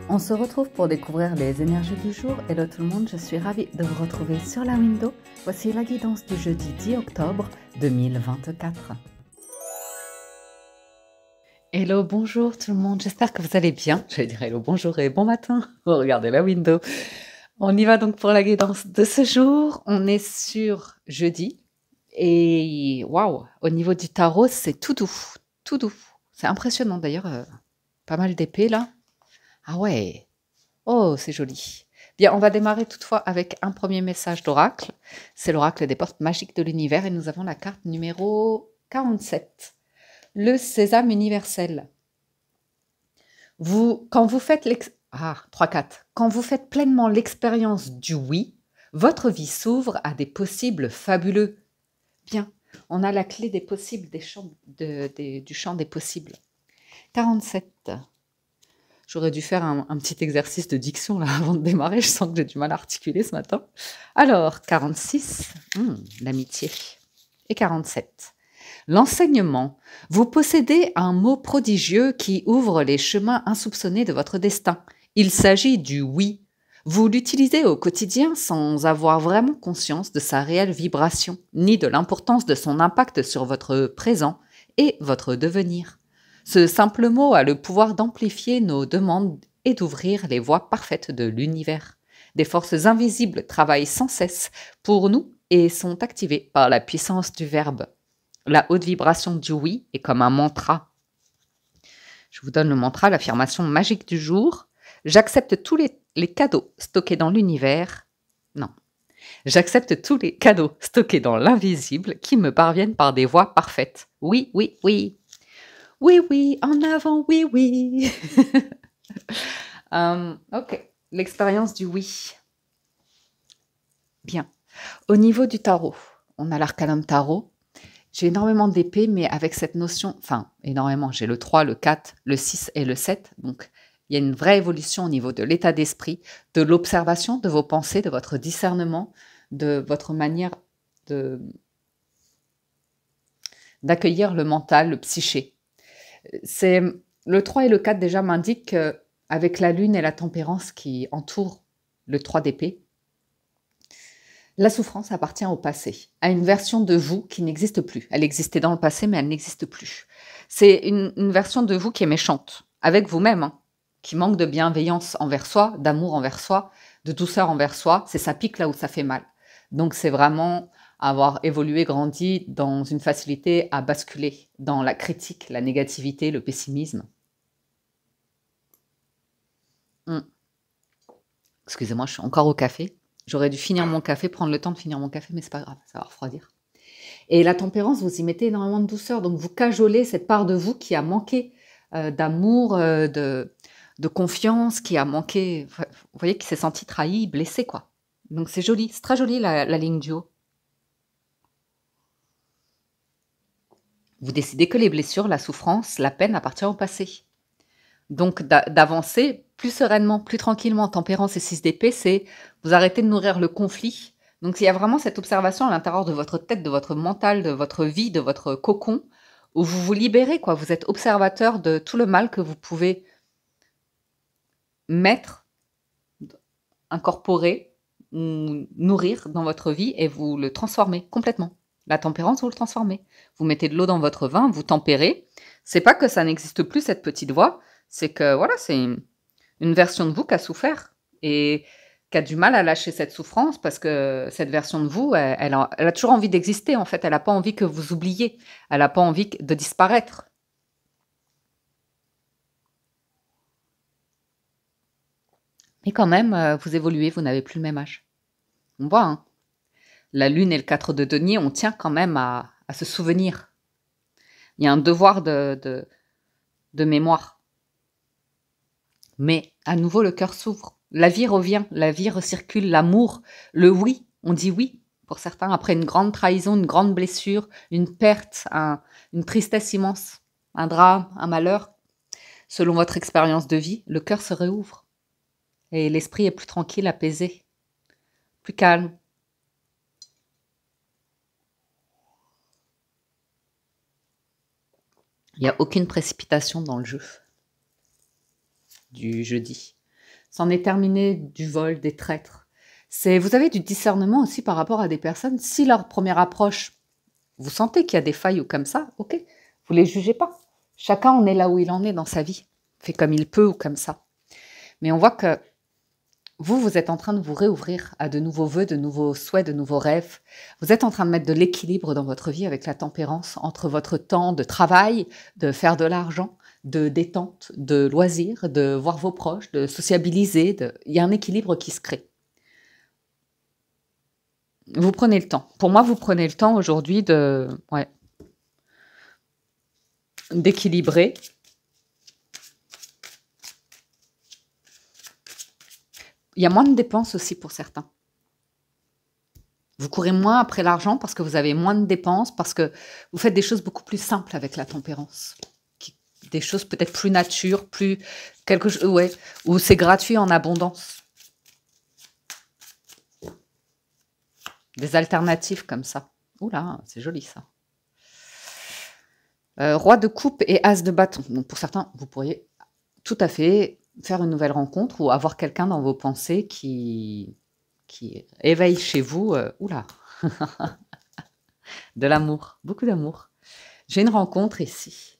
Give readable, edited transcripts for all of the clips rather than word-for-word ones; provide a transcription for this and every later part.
On se retrouve pour découvrir les énergies du jour. Hello tout le monde, je suis ravie de vous retrouver sur la window. Voici la guidance du jeudi 10 octobre 2024. Hello, bonjour tout le monde, j'espère que vous allez bien. Je vais dire hello, bonjour et bon matin. Regardez la window. On y va donc pour la guidance de ce jour. On est sur jeudi. Et waouh, au niveau du tarot, c'est tout doux, tout doux. C'est impressionnant d'ailleurs, pas mal d'épées là. Ah ouais, oh c'est joli. Bien, on va démarrer toutefois avec un premier message d'oracle. C'est l'oracle des portes magiques de l'univers et nous avons la carte numéro 47. Le sésame universel. Quand vous faites 3-4. Quand vous faites pleinement l'expérience du oui, votre vie s'ouvre à des possibles fabuleux. Bien, on a la clé des possibles, du champ des possibles. 47. J'aurais dû faire un petit exercice de diction là avant de démarrer. Je sens que j'ai du mal à articuler ce matin. Alors, 46, l'amitié. Et 47. L'enseignement. Vous possédez un mot prodigieux qui ouvre les chemins insoupçonnés de votre destin. Il s'agit du oui. Vous l'utilisez au quotidien sans avoir vraiment conscience de sa réelle vibration, ni de l'importance de son impact sur votre présent et votre devenir. Ce simple mot a le pouvoir d'amplifier nos demandes et d'ouvrir les voies parfaites de l'univers. Des forces invisibles travaillent sans cesse pour nous et sont activées par la puissance du verbe. La haute vibration du oui est comme un mantra. Je vous donne le mantra, l'affirmation magique du jour. J'accepte tous les cadeaux stockés dans l'univers. Non. J'accepte tous les cadeaux stockés dans l'invisible qui me parviennent par des voies parfaites. Oui, oui, oui. Oui, oui, en avant, oui, oui. Ok, l'expérience du oui. Bien. Au niveau du tarot, on a l'arcanum tarot. J'ai énormément d'épées, mais avec cette notion, enfin, énormément, j'ai le 3, le 4, le 6 et le 7. Donc, il y a une vraie évolution au niveau de l'état d'esprit, de l'observation de vos pensées, de votre discernement, de votre manière d'accueillir le mental, le psyché. Le 3 et le 4 déjà m'indiquent qu'avec la lune et la tempérance qui entourent le 3 d'épée, la souffrance appartient au passé, à une version de vous qui n'existe plus. Elle existait dans le passé, mais elle n'existe plus. C'est une version de vous qui est méchante, avec vous-même, qui manque de bienveillance envers soi, d'amour envers soi, de douceur envers soi. C'est ça pique là où ça fait mal. Donc c'est vraiment avoir évolué, grandi dans une facilité à basculer dans la critique, la négativité, le pessimisme. Excusez-moi, je suis encore au café. J'aurais dû finir mon café, prendre le temps de finir mon café, mais c'est pas grave, ça va refroidir. Et la tempérance, vous y mettez énormément de douceur, donc vous cajolez cette part de vous qui a manqué d'amour, de confiance, qui a manqué, vous voyez, qui s'est senti trahi, blessé, quoi. Donc c'est joli, c'est très joli la ligne du haut. Vous décidez que les blessures, la souffrance, la peine appartient au passé. Donc d'avancer plus sereinement, plus tranquillement. Tempérance et 6 d'épée, c'est vous arrêtez de nourrir le conflit. Donc il y a vraiment cette observation à l'intérieur de votre tête, de votre mental, de votre vie, de votre cocon, où vous vous libérez, quoi. Vous êtes observateur de tout le mal que vous pouvez mettre, incorporer, nourrir dans votre vie et vous le transformez complètement. La tempérance, vous le transformez. Vous mettez de l'eau dans votre vin, vous tempérez. C'est pas que ça n'existe plus, cette petite voix, c'est que voilà, c'est une version de vous qui a souffert et qui a du mal à lâcher cette souffrance parce que cette version de vous, elle a toujours envie d'exister en fait. Elle n'a pas envie que vous oubliez. Elle n'a pas envie de disparaître. Mais quand même, vous évoluez, vous n'avez plus le même âge. On voit, hein. La lune et le 4 de denier, on tient quand même à se souvenir. Il y a un devoir de mémoire. Mais à nouveau, le cœur s'ouvre. La vie revient, la vie recircule, l'amour, le oui. On dit oui pour certains après une grande trahison, une grande blessure, une perte, une tristesse immense, un drame, un malheur. Selon votre expérience de vie, le cœur se réouvre et l'esprit est plus tranquille, apaisé, plus calme. Il n'y a aucune précipitation dans le jeu du jeudi. C'en est terminé du vol, des traîtres. Vous avez du discernement aussi par rapport à des personnes. Si leur première approche, vous sentez qu'il y a des failles ou comme ça, ok, vous les jugez pas. Chacun en est là où il en est dans sa vie, fait comme il peut ou comme ça. Mais on voit que vous êtes en train de vous réouvrir à de nouveaux vœux, de nouveaux souhaits, de nouveaux rêves. Vous êtes en train de mettre de l'équilibre dans votre vie avec la tempérance entre votre temps de travail, de faire de l'argent, de détente, de loisirs, de voir vos proches, de sociabiliser. Il y a un équilibre qui se crée. Vous prenez le temps. Pour moi, vous prenez le temps aujourd'hui d'équilibrer. Il y a moins de dépenses aussi pour certains. Vous courez moins après l'argent parce que vous avez moins de dépenses, parce que vous faites des choses beaucoup plus simples avec la tempérance. Des choses peut-être plus nature, plus quelque chose, ouais, où c'est gratuit en abondance. Des alternatives comme ça. Oula, c'est joli ça. Roi de coupe et as de bâton. Donc pour certains, vous pourriez tout à fait faire une nouvelle rencontre ou avoir quelqu'un dans vos pensées qui éveille chez vous, oula, de l'amour, beaucoup d'amour. J'ai une rencontre ici.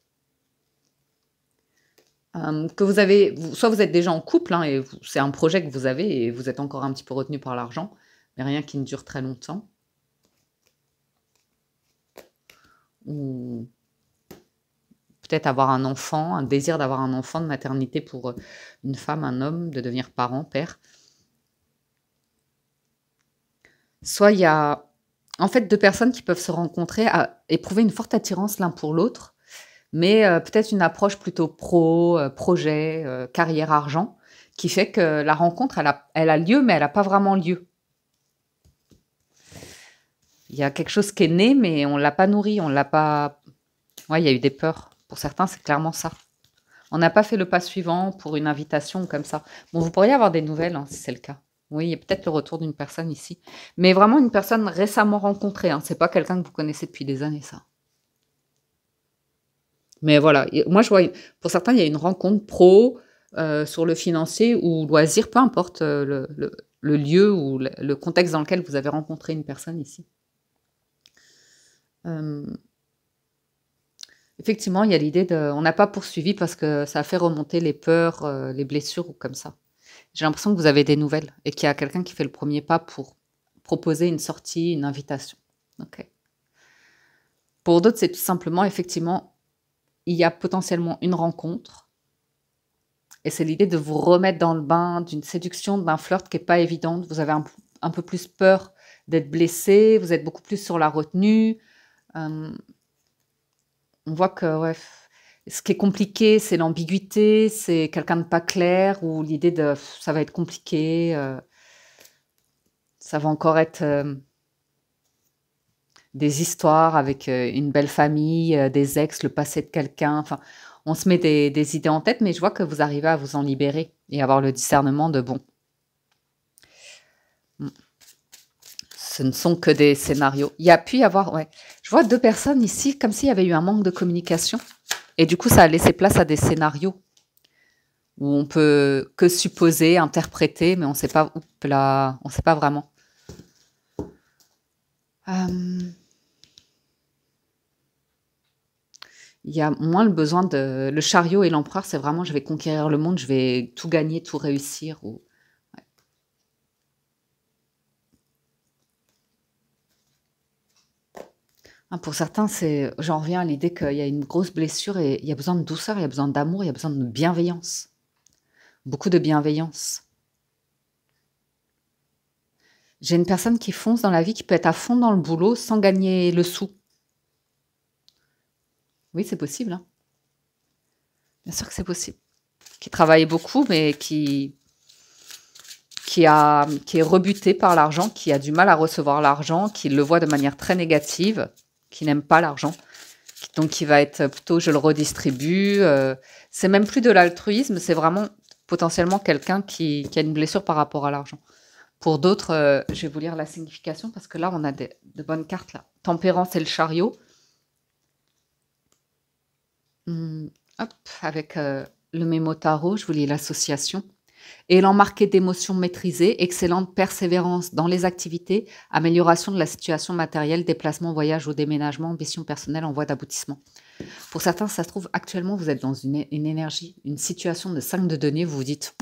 Que vous avez, soit vous êtes déjà en couple, hein, et c'est un projet que vous avez et vous êtes encore un petit peu retenu par l'argent, mais rien qui ne dure très longtemps. Ou peut-être avoir un enfant, un désir d'avoir un enfant de maternité pour une femme, un homme, de devenir parent, père. Soit il y a en fait deux personnes qui peuvent se rencontrer, éprouver une forte attirance l'un pour l'autre, mais peut-être une approche plutôt projet, carrière, argent, qui fait que la rencontre, elle a lieu, mais elle n'a pas vraiment lieu. Il y a quelque chose qui est né, mais on ne l'a pas nourri, on l'a pas... Ouais, il y a eu des peurs. Pour certains, c'est clairement ça. On n'a pas fait le pas suivant pour une invitation comme ça. Bon, vous pourriez avoir des nouvelles, hein, si c'est le cas. Oui, il y a peut-être le retour d'une personne ici. Mais vraiment une personne récemment rencontrée. Hein. C'est pas quelqu'un que vous connaissez depuis des années, ça. Mais voilà, moi je vois, pour certains, il y a une rencontre pro sur le financier ou loisir, peu importe le lieu ou le contexte dans lequel vous avez rencontré une personne ici. Effectivement, il y a l'idée de... On n'a pas poursuivi parce que ça a fait remonter les peurs, les blessures ou comme ça. J'ai l'impression que vous avez des nouvelles et qu'il y a quelqu'un qui fait le premier pas pour proposer une sortie, une invitation. Ok. Pour d'autres, c'est tout simplement, effectivement, il y a potentiellement une rencontre et c'est l'idée de vous remettre dans le bain d'une séduction, d'un flirt qui n'est pas évidente. Vous avez un peu plus peur d'être blessé, vous êtes beaucoup plus sur la retenue. On voit que ouais, ce qui est compliqué, c'est l'ambiguïté, c'est quelqu'un de pas clair ou l'idée de ça va être compliqué, ça va encore être des histoires avec une belle famille, des ex, le passé de quelqu'un. Enfin, on se met des idées en tête, mais je vois que vous arrivez à vous en libérer et avoir le discernement de bon. Ce ne sont que des scénarios. Il y a pu y avoir, ouais. Je vois deux personnes ici, comme s'il y avait eu un manque de communication. Et du coup, ça a laissé place à des scénarios où on peut que supposer, interpréter, mais on ne sait pas, on sait pas vraiment. Il y a moins le besoin de... Le chariot et l'empereur, c'est vraiment, je vais conquérir le monde, je vais tout gagner, tout réussir. Ouais. Pour certains, j'en reviens à l'idée qu'il y a une grosse blessure et il y a besoin de douceur, il y a besoin d'amour, il y a besoin de bienveillance. Beaucoup de bienveillance. J'ai une personne qui fonce dans la vie, qui peut être à fond dans le boulot sans gagner le sou. Oui, c'est possible. Hein. Bien sûr que c'est possible. Qui travaille beaucoup, mais qui est rebuté par l'argent, qui a du mal à recevoir l'argent, qui le voit de manière très négative, qui n'aime pas l'argent. Donc, qui va être plutôt, je le redistribue. C'est même plus de l'altruisme, c'est vraiment potentiellement quelqu'un qui a une blessure par rapport à l'argent. Pour d'autres, je vais vous lire la signification parce que là, on a de bonnes cartes. Là. Tempérance et le chariot. Hop, avec le mémo tarot, je vous lis l'association. Élan marqué d'émotions maîtrisées, excellente persévérance dans les activités, amélioration de la situation matérielle, déplacement, voyage ou déménagement, ambition personnelle en voie d'aboutissement. Pour certains, ça se trouve, actuellement, vous êtes dans une énergie, une situation de 5 de denier, vous vous dites,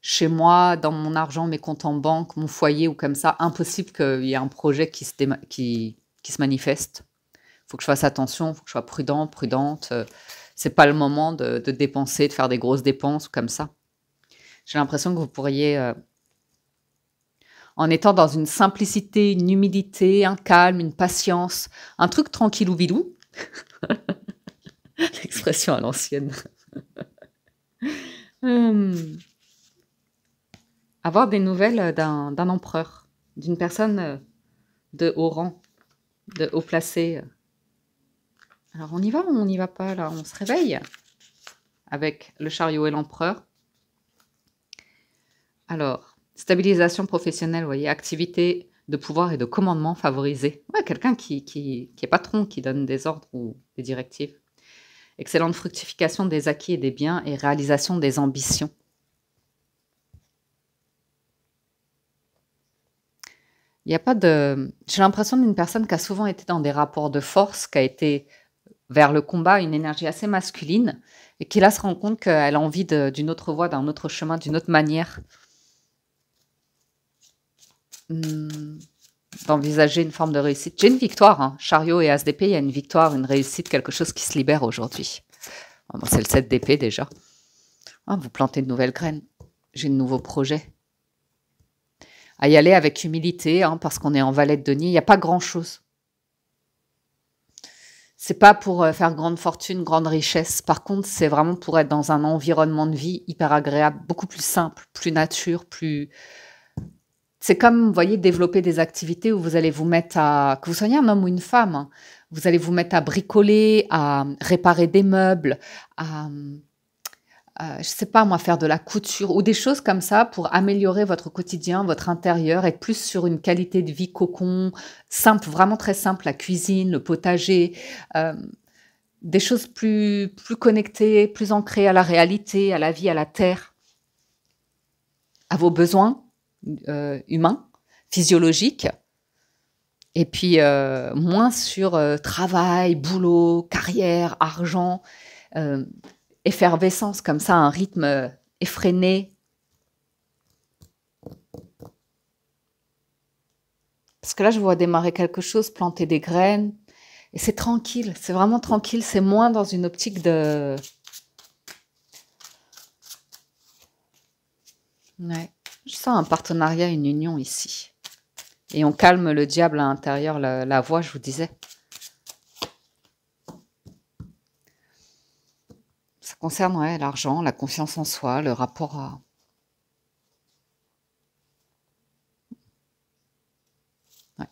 chez moi, dans mon argent, mes comptes en banque, mon foyer ou comme ça, impossible qu'il y ait un projet qui se manifeste. Il faut que je fasse attention, il faut que je sois prudent, prudente. C'est pas le moment de dépenser, de faire des grosses dépenses ou comme ça. J'ai l'impression que vous pourriez, en étant dans une simplicité, une humilité, un calme, une patience, un truc tranquillou bidou, l'expression à l'ancienne, avoir des nouvelles d'un empereur, d'une personne de haut rang, de haut placé. Alors on y va ou on n'y va pas là? On se réveille avec le chariot et l'empereur. Alors, stabilisation professionnelle, vous voyez, activité de pouvoir et de commandement favorisée. Ouais, quelqu'un qui est patron, qui donne des ordres ou des directives. Excellente fructification des acquis et des biens et réalisation des ambitions. Il n'y a pas de... J'ai l'impression d'une personne qui a souvent été dans des rapports de force, qui a été vers le combat, une énergie assez masculine, et qui là se rend compte qu'elle a envie d'une autre voie, d'un autre chemin, d'une autre manière d'envisager une forme de réussite. J'ai une victoire, hein. Chariot et As d'épée, il y a une victoire, une réussite, quelque chose qui se libère aujourd'hui. Bon, c'est le 7 d'épée déjà. Ah, vous plantez de nouvelles graines. J'ai de nouveaux projets. À y aller avec humilité, hein, parce qu'on est en valet de denier. Il n'y a pas grand-chose. C'est pas pour faire grande fortune, grande richesse. Par contre, c'est vraiment pour être dans un environnement de vie hyper agréable, beaucoup plus simple, plus nature, plus... C'est comme, vous voyez, développer des activités où vous allez vous mettre à... Que vous soyez un homme ou une femme, hein, vous allez vous mettre à bricoler, à réparer des meubles, à... je sais pas moi, faire de la couture ou des choses comme ça pour améliorer votre quotidien, votre intérieur, être plus sur une qualité de vie cocon, simple, vraiment très simple, la cuisine, le potager, des choses plus connectées, plus ancrées à la réalité, à la vie, à la terre, à vos besoins humains, physiologiques, et puis moins sur travail, boulot, carrière, argent, effervescence comme ça, un rythme effréné. Parce que là, je vois démarrer quelque chose, planter des graines, et c'est tranquille, c'est vraiment tranquille, c'est moins dans une optique de... Ouais. Je sens un partenariat, une union ici. Et on calme le diable à l'intérieur, la voix, je vous disais. Ça concerne ouais, l'argent, la confiance en soi, le rapport à... Ouais.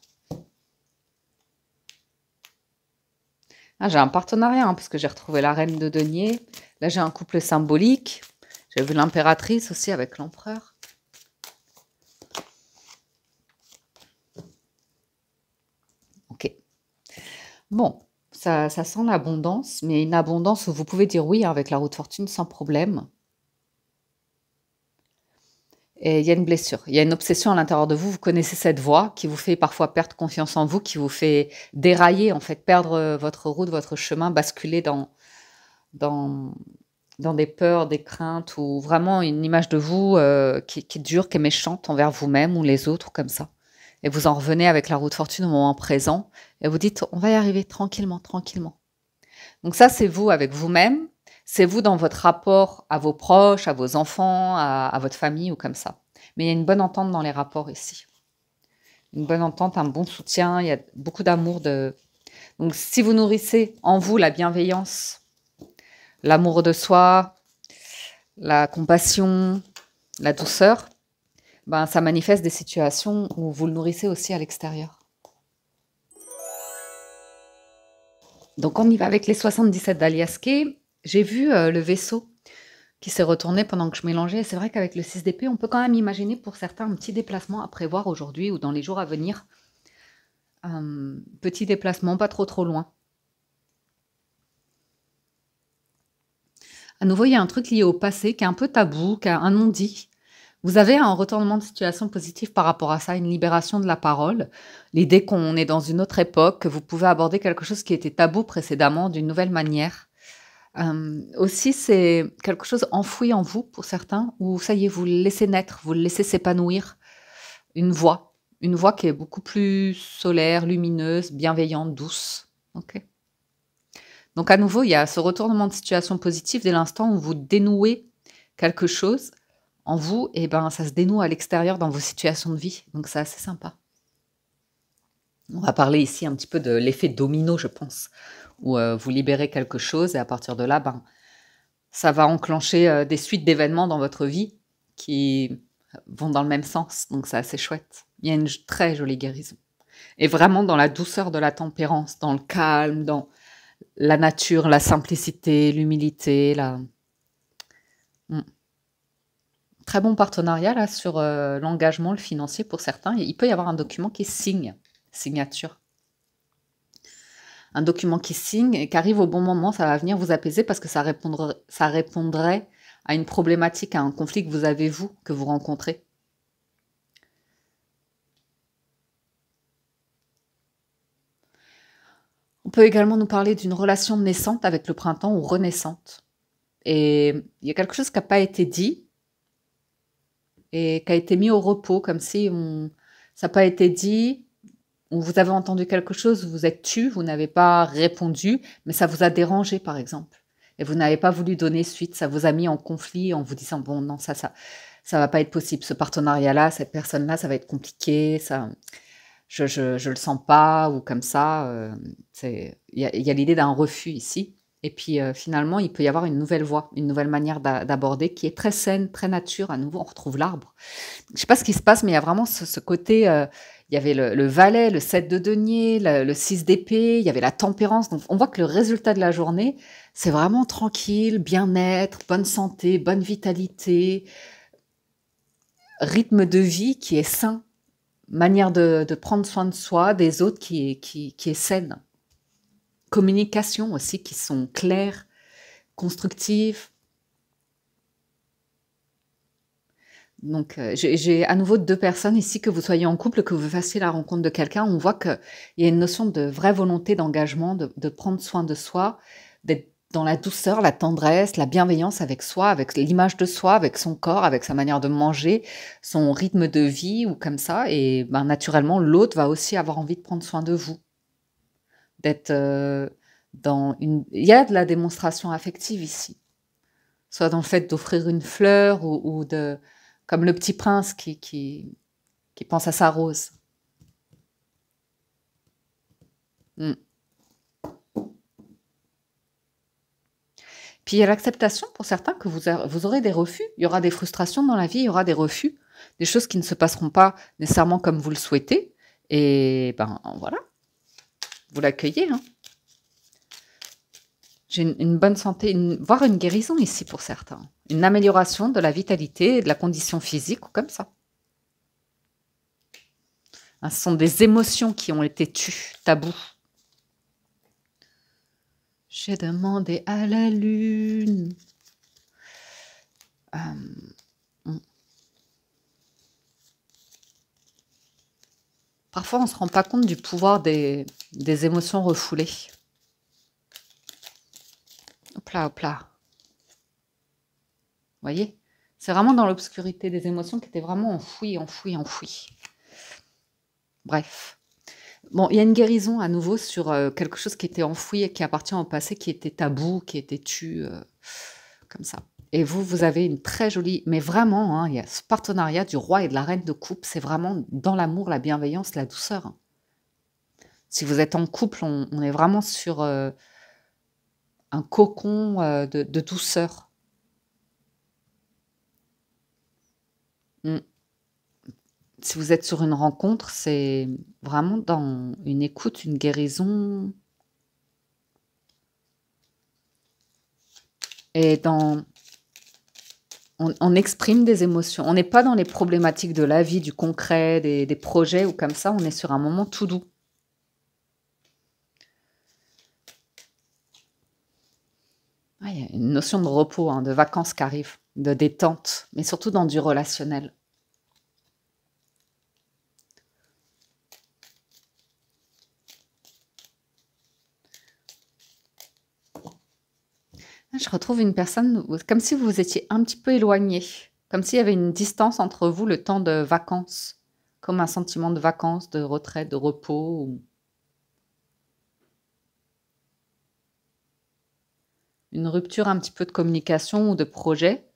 Ah, j'ai un partenariat, hein, parce que j'ai retrouvé la reine de denier. Là, j'ai un couple symbolique. J'ai vu l'impératrice aussi avec l'empereur. Ok. Bon, ça sent l'abondance, mais une abondance où vous pouvez dire oui avec la roue de fortune sans problème. Et il y a une blessure, il y a une obsession à l'intérieur de vous. Vous connaissez cette voix qui vous fait parfois perdre confiance en vous, qui vous fait dérailler, en fait, perdre votre route, votre chemin, basculer dans des peurs, des craintes, ou vraiment une image de vous qui est dure, qui est méchante envers vous-même ou les autres, comme ça. Et vous en revenez avec la roue de fortune au moment présent, et vous dites, on va y arriver tranquillement, tranquillement. Donc ça, c'est vous avec vous-même, c'est vous dans votre rapport à vos proches, à vos enfants, à votre famille ou comme ça. Mais il y a une bonne entente dans les rapports ici. Une bonne entente, un bon soutien, il y a beaucoup d'amour. Donc si vous nourrissez en vous la bienveillance, l'amour de soi, la compassion, la douceur, ben, ça manifeste des situations où vous le nourrissez aussi à l'extérieur. Donc on y va avec les 77 d'Aliaské. J'ai vu le vaisseau qui s'est retourné pendant que je mélangeais. C'est vrai qu'avec le 6 d'épée, on peut quand même imaginer pour certains un petit déplacement à prévoir aujourd'hui ou dans les jours à venir. Petit déplacement, pas trop loin. À nouveau, il y a un truc lié au passé qui est un peu tabou, qui a un non-dit. Vous avez un retournement de situation positif par rapport à ça, une libération de la parole, l'idée qu'on est dans une autre époque, que vous pouvez aborder quelque chose qui était tabou précédemment d'une nouvelle manière. Aussi, c'est quelque chose enfoui en vous pour certains, où ça y est, vous le laissez naître, vous le laissez s'épanouir. Une voix qui est beaucoup plus solaire, lumineuse, bienveillante, douce. Ok. Donc à nouveau, il y a ce retournement de situation positive dès l'instant où vous dénouez quelque chose en vous, et ben ça se dénoue à l'extérieur dans vos situations de vie. Donc c'est assez sympa. On va parler ici un petit peu de l'effet domino, je pense, où vous libérez quelque chose et à partir de là, ben, ça va enclencher des suites d'événements dans votre vie qui vont dans le même sens. Donc c'est assez chouette. Il y a une très jolie guérison. Et vraiment dans la douceur de la tempérance, dans le calme, dans la nature, la simplicité, l'humilité. Très bon partenariat là sur l'engagement, le financier pour certains. Il peut y avoir un document qui signe, signature. Un document qui signe et qui arrive au bon moment, ça va venir vous apaiser parce que ça répondrait à une problématique, à un conflit que vous avez, vous, que vous rencontrez. On peut également nous parler d'une relation naissante avec le printemps ou renaissante. Et il y a quelque chose qui n'a pas été dit et qui a été mis au repos, comme si ça n'a pas été dit, ou vous avez entendu quelque chose, vous vous êtes tu, vous n'avez pas répondu, mais ça vous a dérangé, par exemple. Et vous n'avez pas voulu donner suite, ça vous a mis en conflit en vous disant, bon, non, ça va pas être possible. Ce partenariat-là, cette personne-là, ça va être compliqué, je le sens pas, ou comme ça. Il y a l'idée d'un refus ici. Et puis finalement, il peut y avoir une nouvelle voie, une nouvelle manière d'aborder qui est très saine, très nature. À nouveau, on retrouve l'arbre. Je sais pas ce qui se passe, mais il y a vraiment ce côté. Il y avait le valet, le 7 de denier, le 6 d'épée, il y avait la tempérance. Donc on voit que le résultat de la journée, c'est vraiment tranquille, bien-être, bonne santé, bonne vitalité, rythme de vie qui est sain, manière de prendre soin de soi, des autres qui est saine. Communication aussi qui sont claires, constructives. Donc, j'ai à nouveau 2 personnes ici, que vous soyez en couple, que vous fassiez la rencontre de quelqu'un. On voit qu'il y a une notion de vraie volonté d'engagement, de prendre soin de soi, d'être dans la douceur, la tendresse, la bienveillance avec soi, avec l'image de soi, avec son corps, avec sa manière de manger, son rythme de vie ou comme ça. Et ben, naturellement, l'autre va aussi avoir envie de prendre soin de vous. D'être dans une... Il y a de la démonstration affective ici. Soit dans le fait d'offrir une fleur ou de... Comme le petit prince qui pense à sa rose. Mm. Puis il y a l'acceptation pour certains que vous aurez des refus. Il y aura des frustrations dans la vie, il y aura des refus, des choses qui ne se passeront pas nécessairement comme vous le souhaitez. Et ben voilà, vous l'accueillez. Hein. J'ai une bonne santé, voire une guérison ici pour certains. Une amélioration de la vitalité et de la condition physique, ou comme ça. Hein, ce sont des émotions qui ont été tues, tabous. J'ai demandé à la lune. Parfois, on ne se rend pas compte du pouvoir des émotions refoulées. Hop là, hop là. Vous voyez? C'est vraiment dans l'obscurité des émotions qui étaient vraiment enfouies, enfouies, enfouies. Bref. Bon, il y a une guérison à nouveau sur quelque chose qui était enfoui et qui appartient au passé, qui était tabou, qui était tu, comme ça. Et vous avez une très jolie... Mais vraiment, hein, il y a ce partenariat du roi et de la reine de coupe. C'est vraiment dans l'amour, la bienveillance, la douceur. Hein. Si vous êtes en couple, on est vraiment sur un cocon de douceur. Si vous êtes sur une rencontre, c'est vraiment dans une écoute, une guérison. Et dans... On exprime des émotions. On n'est pas dans les problématiques de la vie, du concret, des projets ou comme ça. On est sur un moment tout doux. Ah, il y a une notion de repos, hein, de vacances qui arrive, de détente, mais surtout dans du relationnel. Ah, je retrouve une personne, comme si vous étiez un petit peu éloigné, comme s'il y avait une distance entre vous, le temps de vacances, comme un sentiment de vacances, de retraite, de repos, ou une rupture un petit peu de communication ou de projet.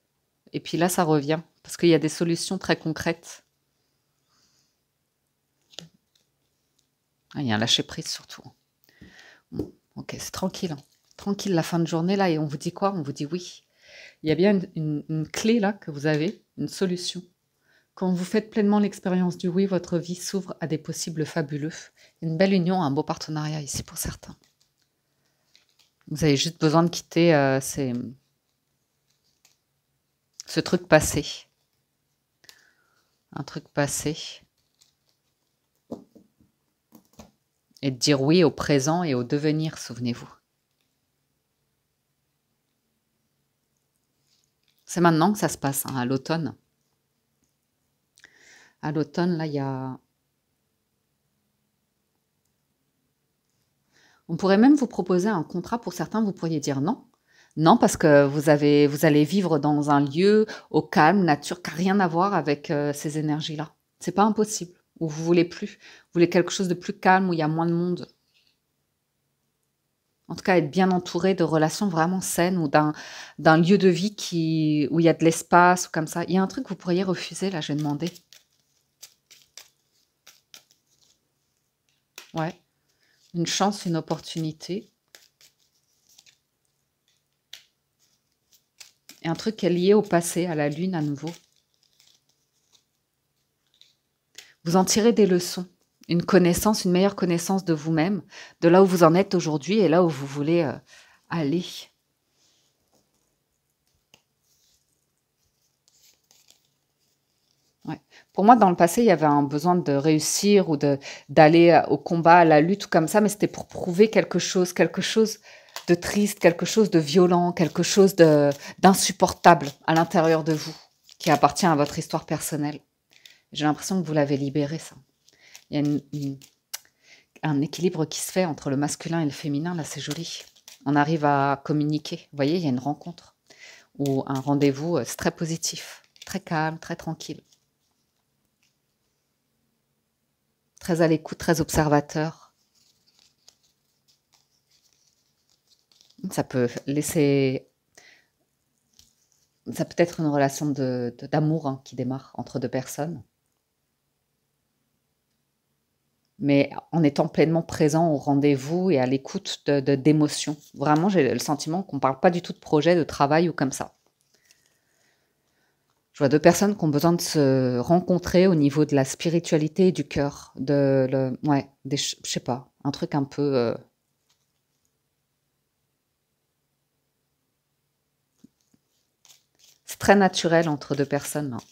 Et puis là, ça revient, parce qu'il y a des solutions très concrètes. Ah, il y a un lâcher-prise surtout. Bon, ok, c'est tranquille, hein. Tranquille la fin de journée, là, et on vous dit quoi? On vous dit oui. Il y a bien une clé, là, que vous avez, une solution. Quand vous faites pleinement l'expérience du oui, votre vie s'ouvre à des possibles fabuleux. Une belle union, un beau partenariat ici pour certains. Vous avez juste besoin de quitter ce truc passé. Un truc passé. Et de dire oui au présent et au devenir, souvenez-vous. C'est maintenant que ça se passe, hein, à l'automne. À l'automne, là, il y a... On pourrait même vous proposer un contrat. Pour certains, vous pourriez dire non. Non, parce que vous allez vivre dans un lieu au calme, nature, qui n'a rien à voir avec ces énergies-là. C'est pas impossible. Ou vous voulez plus. Vous voulez quelque chose de plus calme, où il y a moins de monde. En tout cas, être bien entouré de relations vraiment saines ou d'un lieu de vie où il y a de l'espace ou comme ça. Il y a un truc que vous pourriez refuser, là, je vais demander. Ouais. Une chance, une opportunité. Et un truc qui est lié au passé, à la lune à nouveau. Vous en tirez des leçons. Une connaissance, une meilleure connaissance de vous-même, de là où vous en êtes aujourd'hui et là où vous voulez aller. Ouais. Pour moi, dans le passé, il y avait un besoin de réussir ou d'aller au combat, à la lutte ou comme ça, mais c'était pour prouver quelque chose de triste, quelque chose de violent, quelque chose d'insupportable à l'intérieur de vous, qui appartient à votre histoire personnelle. J'ai l'impression que vous l'avez libéré, ça. Il y a un équilibre qui se fait entre le masculin et le féminin, là, c'est joli. On arrive à communiquer. Vous voyez, il y a une rencontre ou un rendez-vous, c'est très positif, très calme, très tranquille. Très à l'écoute, très observateur. Ça peut laisser... Ça peut être une relation d'amour, hein, qui démarre entre deux personnes. Mais en étant pleinement présent au rendez-vous et à l'écoute d'émotions. Vraiment, j'ai le sentiment qu'on ne parle pas du tout de projet, de travail ou comme ça. Je vois deux personnes qui ont besoin de se rencontrer au niveau de la spiritualité et du cœur. Ouais, je sais pas, un truc un peu... c'est très naturel entre deux personnes, hein.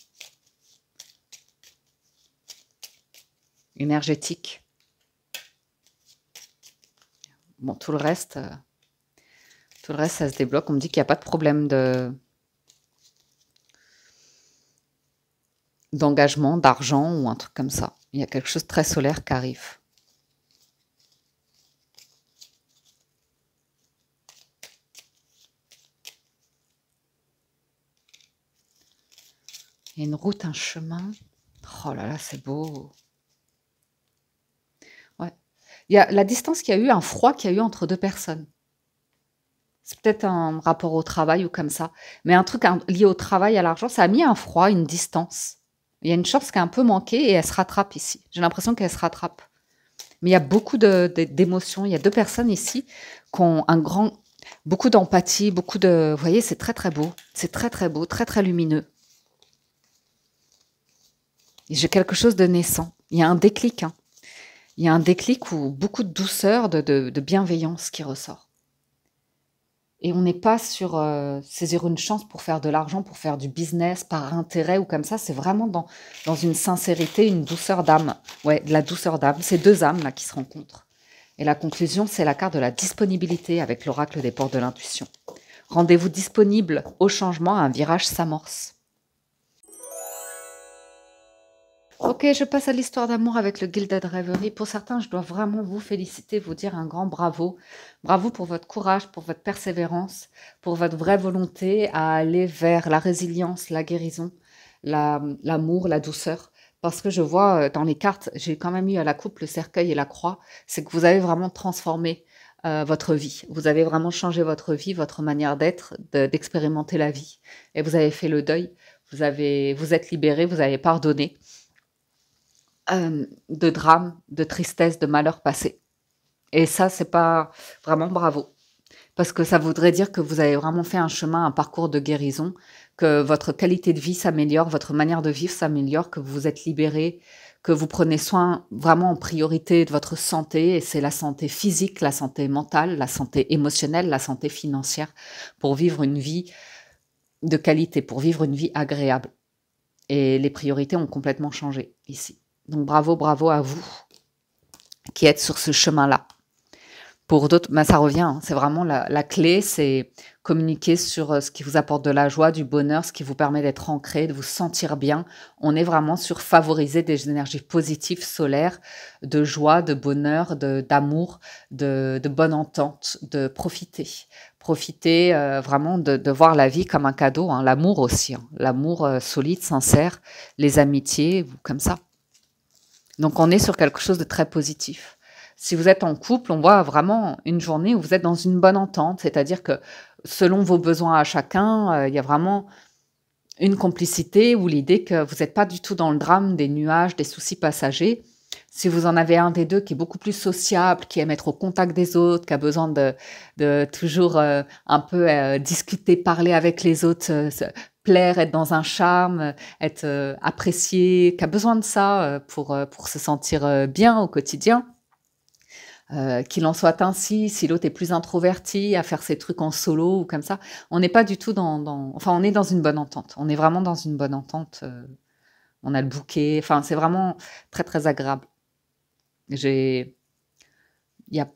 Énergétique. Bon, tout le reste, ça se débloque. On me dit qu'il n'y a pas de problème d'engagement, d'argent ou un truc comme ça. Il y a quelque chose de très solaire qui arrive. Il y a une route, un chemin. Oh là là, c'est beau. Ouais. Il y a la distance qu'il y a eu, un froid qu'il y a eu entre deux personnes. C'est peut-être un rapport au travail ou comme ça. Mais un truc lié au travail, à l'argent, ça a mis un froid, une distance. Il y a une chance qui a un peu manqué et elle se rattrape ici. J'ai l'impression qu'elle se rattrape. Mais il y a beaucoup d'émotions. Il y a deux personnes ici qui ont beaucoup d'empathie, beaucoup de... Vous voyez, c'est très très beau. C'est très très beau, très très lumineux. Et j'ai quelque chose de naissant. Il y a un déclic, hein. Il y a un déclic où beaucoup de douceur, de bienveillance qui ressort. Et on n'est pas sur saisir une chance pour faire de l'argent, pour faire du business, par intérêt ou comme ça. C'est vraiment dans une sincérité, une douceur d'âme. Ouais, de la douceur d'âme. C'est deux âmes là qui se rencontrent. Et la conclusion, c'est la carte de la disponibilité avec l'oracle des portes de l'intuition. Rendez-vous disponible au changement, un virage s'amorce. Ok, je passe à l'histoire d'amour avec le Gilded Reverie. Pour certains, je dois vraiment vous féliciter, vous dire un grand bravo. Bravo pour votre courage, pour votre persévérance, pour votre vraie volonté à aller vers la résilience, la guérison, l'amour, la douceur. Parce que je vois dans les cartes, j'ai quand même eu à la coupe le cercueil et la croix, c'est que vous avez vraiment transformé votre vie. Vous avez vraiment changé votre vie, votre manière d'être, d'expérimenter la vie. Et vous avez fait le deuil, vous êtes libéré, vous avez pardonné de drames, de tristesse, de malheurs passés. Et ça, c'est pas vraiment bravo. Parce que ça voudrait dire que vous avez vraiment fait un chemin, un parcours de guérison, que votre qualité de vie s'améliore, votre manière de vivre s'améliore, que vous êtes libéré, que vous prenez soin vraiment en priorité de votre santé, et c'est la santé physique, la santé mentale, la santé émotionnelle, la santé financière, pour vivre une vie de qualité, pour vivre une vie agréable. Et les priorités ont complètement changé ici. Donc bravo, bravo à vous qui êtes sur ce chemin-là. Pour d'autres, ben ça revient, hein, c'est vraiment la clé, c'est communiquer sur ce qui vous apporte de la joie, du bonheur, ce qui vous permet d'être ancré, de vous sentir bien. On est vraiment sur favoriser des énergies positives, solaires, de joie, de bonheur, d'amour, de bonne entente, de profiter. Profiter vraiment de voir la vie comme un cadeau, hein, l'amour aussi, hein, l'amour solide, sincère, les amitiés, comme ça. Donc on est sur quelque chose de très positif. Si vous êtes en couple, on voit vraiment une journée où vous êtes dans une bonne entente, c'est-à-dire que selon vos besoins à chacun, il y a vraiment une complicité ou l'idée que vous n'êtes pas du tout dans le drame des nuages, des soucis passagers. Si vous en avez un des deux qui est beaucoup plus sociable, qui aime être au contact des autres, qui a besoin de toujours un peu discuter, parler avec les autres, plaire, être dans un charme, être apprécié, qui a besoin de ça pour se sentir bien au quotidien. Qu'il en soit ainsi, si l'autre est plus introverti, à faire ses trucs en solo ou comme ça. On n'est pas du tout Enfin, on est dans une bonne entente. On est vraiment dans une bonne entente. On a le bouquet. Enfin, c'est vraiment très, très agréable. Il y a,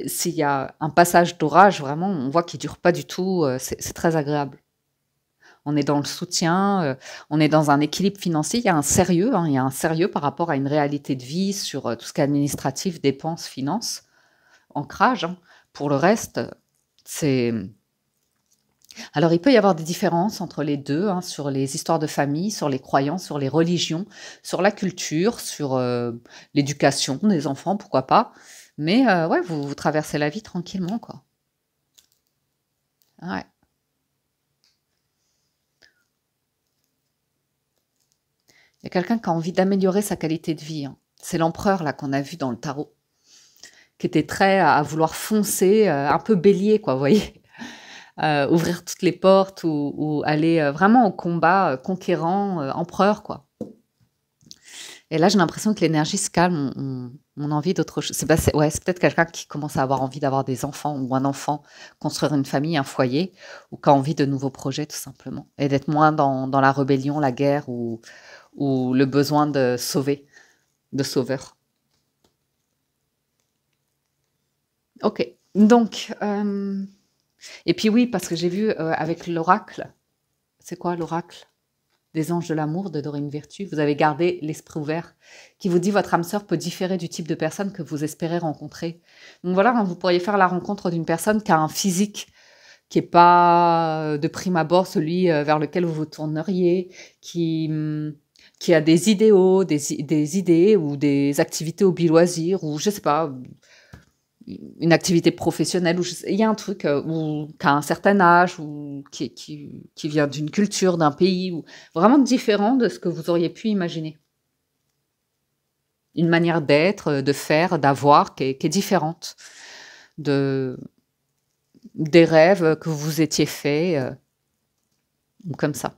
s'il y a un passage d'orage, vraiment, on voit qu'il dure pas du tout. C'est très agréable. On est dans le soutien, on est dans un équilibre financier. Il y a un sérieux, hein, il y a un sérieux par rapport à une réalité de vie sur tout ce qui est administratif, dépenses, finances, ancrage. Hein. Pour le reste, c'est... Alors, il peut y avoir des différences entre les deux, hein, sur les histoires de famille, sur les croyances, sur les religions, sur la culture, sur l'éducation des enfants, pourquoi pas. Mais ouais, vous traversez la vie tranquillement, quoi. Ouais. Il y a quelqu'un qui a envie d'améliorer sa qualité de vie. Hein. C'est l'empereur, là, qu'on a vu dans le tarot, qui était très à vouloir foncer, un peu bélier, quoi, vous voyez. Ouvrir toutes les portes ou aller vraiment au combat conquérant, empereur, quoi. Et là, j'ai l'impression que l'énergie se calme, on a envie d'autre chose. Ouais, c'est peut-être quelqu'un qui commence à avoir envie d'avoir des enfants ou un enfant, construire une famille, un foyer, ou qui a envie de nouveaux projets, tout simplement. Et d'être moins dans la rébellion, la guerre ou le besoin de sauver, de sauveur. Ok, donc, et puis oui, parce que j'ai vu avec l'oracle, c'est quoi l'oracle des anges de l'amour de Dorine Virtue, vous avez gardé l'esprit ouvert, qui vous dit votre âme sœur peut différer du type de personne que vous espérez rencontrer. Donc voilà, hein, vous pourriez faire la rencontre d'une personne qui a un physique qui n'est pas de prime abord celui vers lequel vous vous tourneriez, qui a des idéaux, des idées ou des activités hobby loisirs, ou je sais pas, une activité professionnelle, ou il y a un truc qui a un certain âge, ou qui vient d'une culture, d'un pays, ou vraiment différent de ce que vous auriez pu imaginer. Une manière d'être, de faire, d'avoir qui est différente des rêves que vous étiez faits, ou comme ça.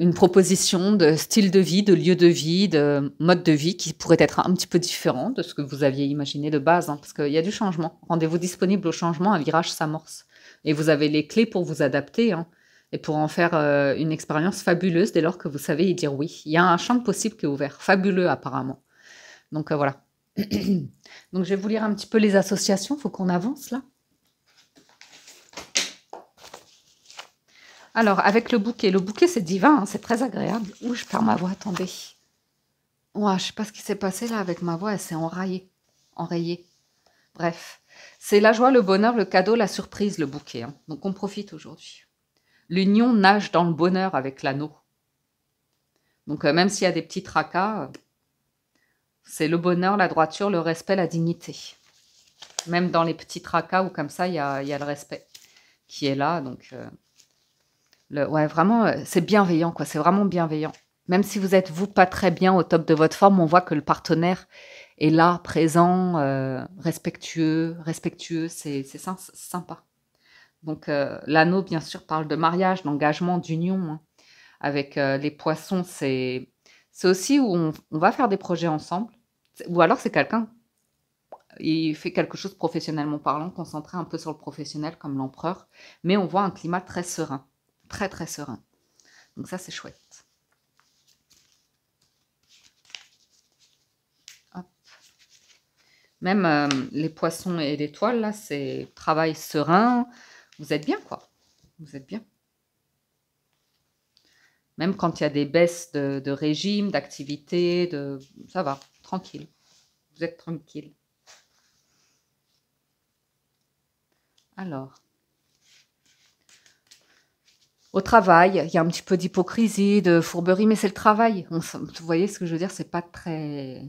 Une proposition de style de vie, de lieu de vie, de mode de vie qui pourrait être un petit peu différent de ce que vous aviez imaginé de base, hein, parce qu'il y a du changement. Rendez-vous disponible au changement, un virage s'amorce. Et vous avez les clés pour vous adapter, hein, et pour en faire une expérience fabuleuse dès lors que vous savez y dire oui. Il y a un champ de possible qui est ouvert, fabuleux apparemment. Donc voilà. Donc je vais vous lire un petit peu les associations, il faut qu'on avance là. Alors, avec le bouquet, c'est divin, hein, c'est très agréable. Ouh, je perds ma voix, attendez. Ouah, je sais pas ce qui s'est passé là avec ma voix, elle s'est enrayée. Enrayée. Bref, c'est la joie, le bonheur, le cadeau, la surprise, le bouquet, hein. Donc, on profite aujourd'hui. L'union nage dans le bonheur avec l'anneau. Donc, même s'il y a des petits tracas, c'est le bonheur, la droiture, le respect, la dignité. Même dans les petits tracas ou comme ça, il y a le respect qui est là. Donc, ouais, vraiment, c'est bienveillant, quoi. C'est vraiment bienveillant. Même si vous êtes, vous, pas très bien au top de votre forme, on voit que le partenaire est là, présent, respectueux, c'est sympa. Donc, l'anneau, bien sûr, parle de mariage, d'engagement, d'union, hein. Avec les poissons, c'est aussi où on va faire des projets ensemble. Ou alors, c'est quelqu'un, il fait quelque chose professionnellement parlant, concentré un peu sur le professionnel, comme l'empereur. Mais on voit un climat très serein. Très, très serein. Donc ça, c'est chouette. Hop. Même les poissons et l'étoile, là, c'est travail serein. Vous êtes bien, quoi. Vous êtes bien. Même quand il y a des baisses de régime, d'activité, ça va, tranquille. Vous êtes tranquille. Alors, au travail, il y a un petit peu d'hypocrisie, de fourberie, mais c'est le travail. Vous voyez ce que je veux dire? C'est pas très...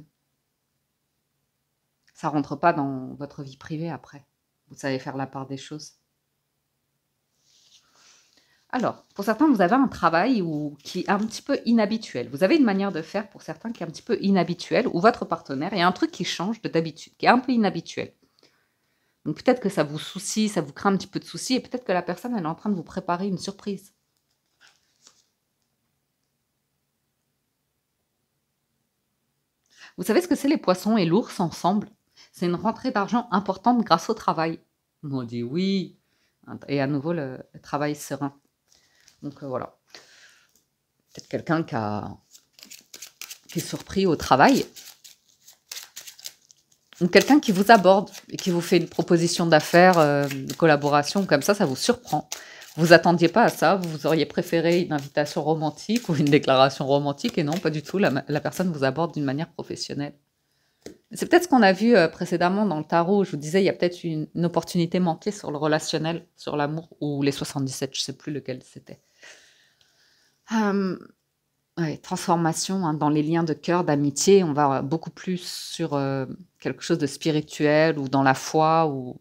Ça rentre pas dans votre vie privée après. Vous savez faire la part des choses. Alors, pour certains, vous avez un travail qui est un petit peu inhabituel. Vous avez une manière de faire pour certains qui est un petit peu inhabituelle, ou votre partenaire, il y a un truc qui change de d'habitude, qui est un peu inhabituel. Donc peut-être que ça vous soucie, ça vous crée un petit peu de soucis, et peut-être que la personne, elle est en train de vous préparer une surprise. Vous savez ce que c'est les poissons et l'ours ensemble? C'est une rentrée d'argent importante grâce au travail. On dit oui. Et à nouveau, le travail serein. Donc voilà. Peut-être quelqu'un qui est surpris au travail. Ou quelqu'un qui vous aborde et qui vous fait une proposition d'affaires, de collaboration, comme ça vous surprend. Vous attendiez pas à ça, vous auriez préféré une invitation romantique ou une déclaration romantique, et non, pas du tout, la personne vous aborde d'une manière professionnelle. C'est peut-être ce qu'on a vu précédemment dans le tarot, où je vous disais, il y a peut-être une opportunité manquée sur le relationnel, sur l'amour, ou les 77, je sais plus lequel c'était. Ouais, transformation, hein, dans les liens de cœur, d'amitié, on va beaucoup plus sur quelque chose de spirituel, ou dans la foi, ou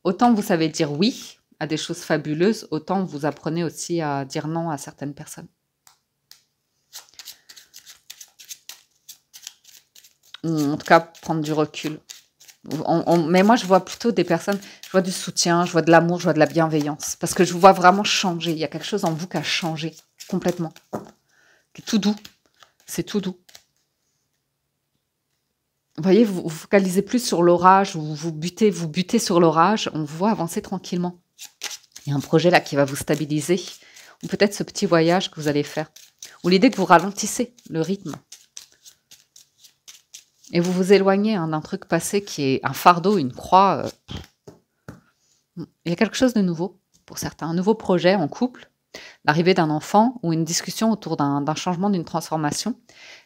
autant vous savez dire oui à des choses fabuleuses, autant vous apprenez aussi à dire non à certaines personnes. Ou en tout cas, prendre du recul. Mais moi, je vois plutôt des personnes, je vois du soutien, je vois de l'amour, je vois de la bienveillance. Parce que je vous vois vraiment changer. Il y a quelque chose en vous qui a changé complètement. C'est tout doux. C'est tout doux. Vous voyez, vous focalisez plus sur l'orage, ou vous butez sur l'orage, on vous voit avancer tranquillement. Il y a un projet là qui va vous stabiliser. Ou peut-être ce petit voyage que vous allez faire. Ou l'idée que vous ralentissez le rythme. Et vous vous éloignez d'un truc passé qui est un fardeau, une croix. Il y a quelque chose de nouveau pour certains. Un nouveau projet en couple, l'arrivée d'un enfant ou une discussion autour d'un changement, d'une transformation.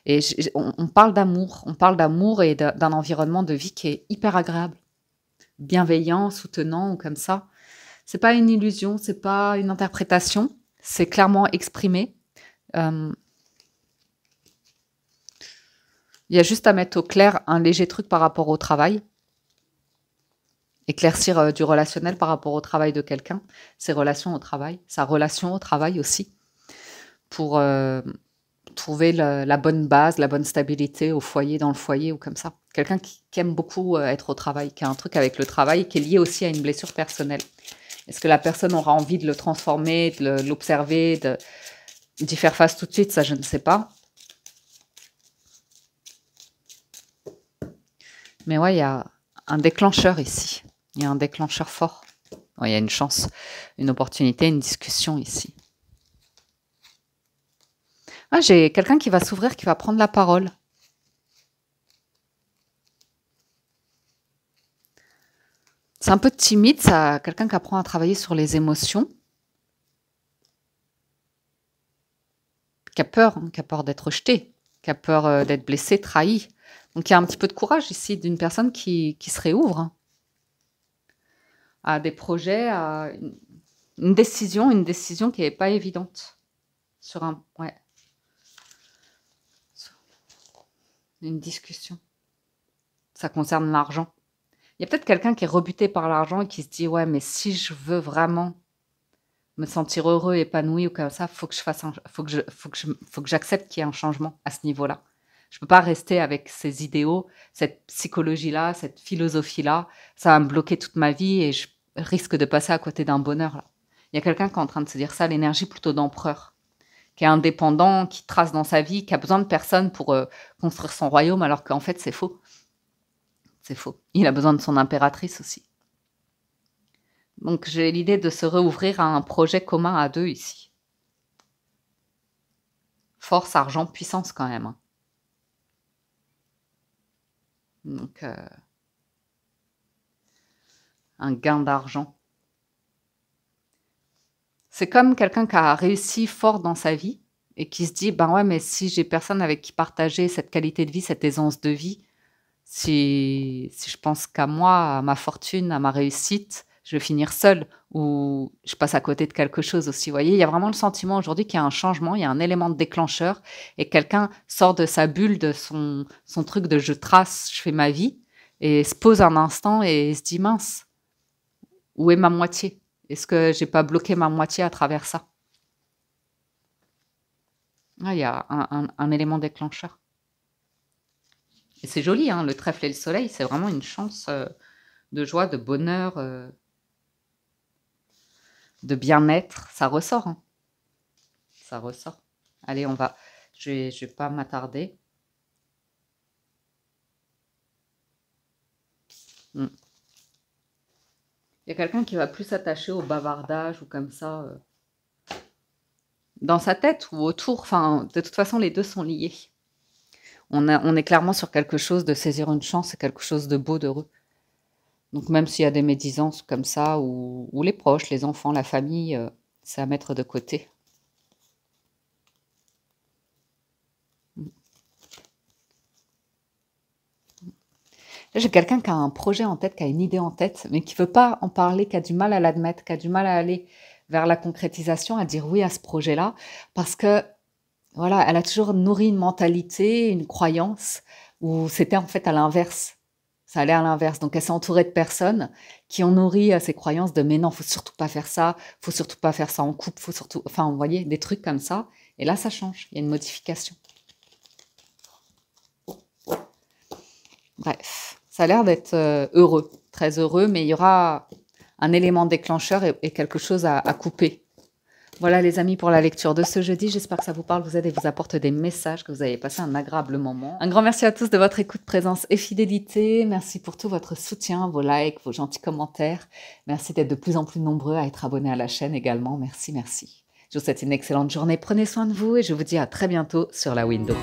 Et on parle d'amour et d'un environnement de vie qui est hyper agréable. Bienveillant, soutenant ou comme ça. C'est pas une illusion, c'est pas une interprétation. C'est clairement exprimé. Il y a juste à mettre au clair un léger truc par rapport au travail. Éclaircir du relationnel par rapport au travail de quelqu'un, ses relations au travail, sa relation au travail aussi, pour trouver la bonne base, la bonne stabilité au foyer, dans le foyer ou comme ça. Quelqu'un qui aime beaucoup être au travail, qui a un truc avec le travail, qui est lié aussi à une blessure personnelle. Est-ce que la personne aura envie de le transformer, de l'observer, d'y faire face tout de suite? Ça, je ne sais pas. Mais ouais, il y a un déclencheur ici. Il y a un déclencheur fort. Il y a une chance, une opportunité, une discussion ici. Ah, j'ai quelqu'un qui va s'ouvrir, qui va prendre la parole. C'est un peu timide, ça, quelqu'un qui apprend à travailler sur les émotions, qui a peur d'être rejeté, qui a peur d'être blessé, trahi. Donc il y a un petit peu de courage ici d'une personne qui se réouvre hein, à des projets, à une décision qui n'est pas évidente sur une discussion. Ça concerne l'argent. Il y a peut-être quelqu'un qui est rebuté par l'argent et qui se dit ouais mais si je veux vraiment me sentir heureux, épanoui ou comme ça, faut que je fasse faut que j'accepte qu'il y ait un changement à ce niveau-là. Je peux pas rester avec ces idéaux, cette psychologie-là, cette philosophie-là. Ça va me bloquer toute ma vie et je risque de passer à côté d'un bonheur là. Il y a quelqu'un qui est en train de se dire ça, l'énergie plutôt d'empereur, qui est indépendant, qui trace dans sa vie, qui a besoin de personne pour construire son royaume, alors qu'en fait c'est faux. C'est faux. Il a besoin de son impératrice aussi. Donc j'ai l'idée de se réouvrir à un projet commun à deux ici. Force, argent, puissance quand même. Hein. Donc un gain d'argent. C'est comme quelqu'un qui a réussi fort dans sa vie et qui se dit ben ouais mais si j'ai personne avec qui partager cette qualité de vie, cette aisance de vie, si je pense qu'à moi, à ma fortune, à ma réussite, je vais finir seule ou je passe à côté de quelque chose aussi. Vous voyez, il y a vraiment le sentiment aujourd'hui qu'il y a un changement, il y a un élément de déclencheur et quelqu'un sort de sa bulle, de son truc de je trace, je fais ma vie et se pose un instant et se dit mince, où est ma moitié? Est-ce que j'ai pas bloqué ma moitié à travers ça? Ah, il y a un élément déclencheur. Et c'est joli, hein, le trèfle et le soleil, c'est vraiment une chance de joie, de bonheur, de bien-être. Ça ressort, hein. Ça ressort. Allez, je vais pas m'attarder. Il y a quelqu'un qui va plus s'attacher au bavardage ou comme ça, dans sa tête ou autour. Enfin, de toute façon, les deux sont liés. On est clairement sur quelque chose de saisir une chance, c'est quelque chose de beau, d'heureux. Donc même s'il y a des médisances comme ça, ou les proches, les enfants, la famille, c'est à mettre de côté. Là, j'ai quelqu'un qui a un projet en tête, qui a une idée en tête, mais qui ne veut pas en parler, qui a du mal à l'admettre, qui a du mal à aller vers la concrétisation, à dire oui à ce projet-là, parce que voilà, elle a toujours nourri une mentalité, une croyance, où c'était en fait à l'inverse. Ça allait à l'inverse. Donc, elle s'est entourée de personnes qui ont nourri ces croyances de mais non, faut surtout pas faire ça, faut surtout pas faire ça en couple, faut surtout. Enfin, vous voyez, des trucs comme ça. Et là, ça change. Il y a une modification. Bref, ça a l'air d'être heureux, très heureux, mais il y aura un élément déclencheur et quelque chose à couper. Voilà les amis pour la lecture de ce jeudi. J'espère que ça vous parle, vous aide et vous apporte des messages, que vous avez passé un agréable moment. Un grand merci à tous de votre écoute, présence et fidélité. Merci pour tout votre soutien, vos likes, vos gentils commentaires. Merci d'être de plus en plus nombreux à être abonnés à la chaîne également. Merci, merci. Je vous souhaite une excellente journée. Prenez soin de vous et je vous dis à très bientôt sur la window.